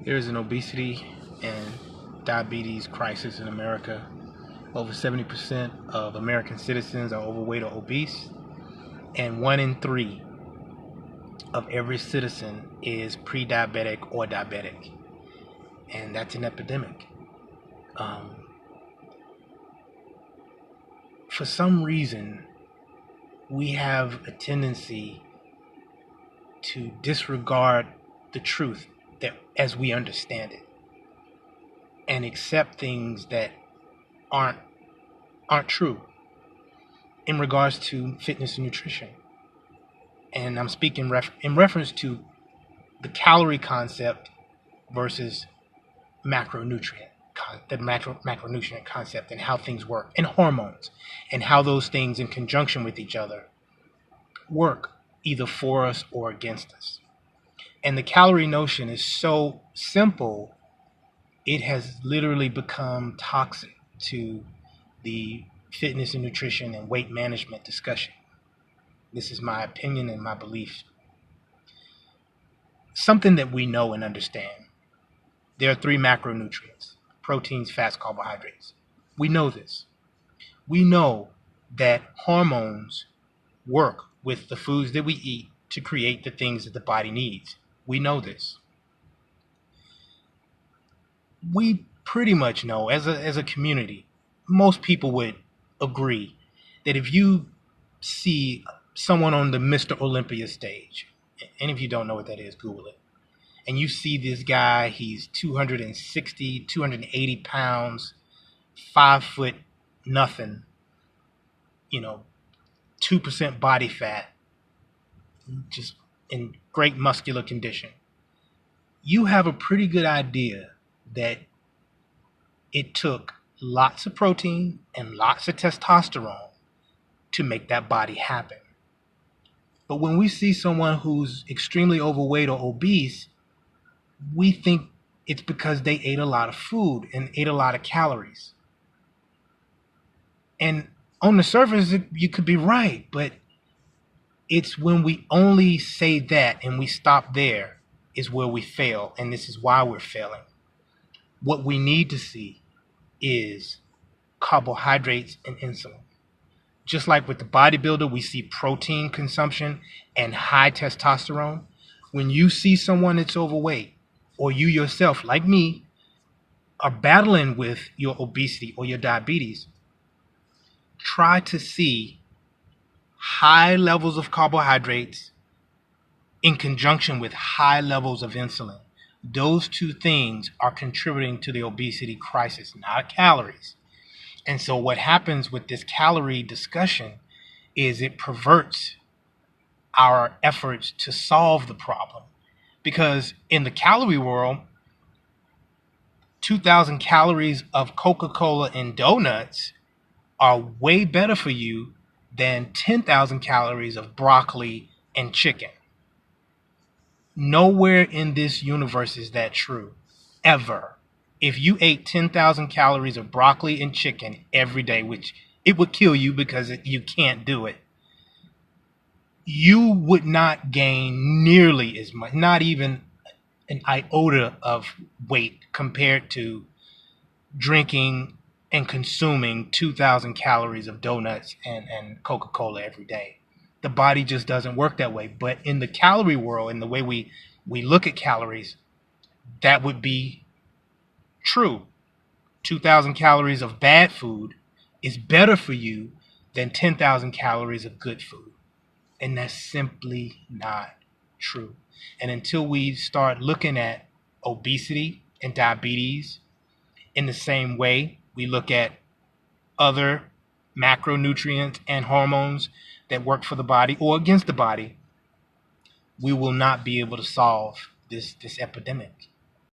There is an obesity and diabetes crisis in America. Over 70% of American citizens are overweight or obese, and 1 in 3 of every citizen is pre-diabetic or diabetic, and that's an epidemic. Um, for some reason, we have a tendency to disregard the truth that as we understand it and accept things that aren't true in regards to fitness and nutrition. And I'm speaking in reference to the calorie concept versus macronutrient, the macronutrient concept, and how things work, and hormones, and how those things in conjunction with each other work either for us or against us. And the calorie notion is so simple, it has literally become toxic to the fitness and nutrition and weight management discussion. This is my opinion and my belief. Something that we know and understand. There are 3 macronutrients: proteins, fats, carbohydrates. We know this. We know that hormones work with the foods that we eat to create the things that the body needs. We know this. We pretty much know as a community, most people would agree that if you see someone on the Mr. Olympia stage, and if you don't know what that is, Google it, and you see this guy, he's 260, 280 pounds, 5 foot nothing, 2% body fat, just in great muscular condition, you have a pretty good idea that it took lots of protein and lots of testosterone to make that body happen. But when we see someone who's extremely overweight or obese, we think it's because they ate a lot of food and ate a lot of calories. And on the surface, you could be right, but it's when we only say that and we stop there is where we fail, and this is why we're failing. What we need to see is carbohydrates and insulin. Just like with the bodybuilder, we see protein consumption and high testosterone. When you see someone that's overweight, or you yourself, like me, are battling with your obesity or your diabetes, try to see high levels of carbohydrates in conjunction with high levels of insulin. Those 2 things are contributing to the obesity crisis, not calories. And so what happens with this calorie discussion is it perverts our efforts to solve the problem. Because in the calorie world, 2,000 calories of Coca-Cola and donuts are way better for you than 10,000 calories of broccoli and chicken. Nowhere in this universe is that true, ever. If you ate 10,000 calories of broccoli and chicken every day, which it would kill you because you can't do it, you would not gain nearly as much, not even an iota of weight compared to drinking and consuming 2,000 calories of donuts and Coca-Cola every day. The body just doesn't work that way. But in the calorie world, in the way we look at calories, that would be true. 2,000 calories of bad food is better for you than 10,000 calories of good food. And that's simply not true. And until we start looking at obesity and diabetes in the same way we look at other macronutrients and hormones that work for the body or against the body, we will not be able to solve this epidemic.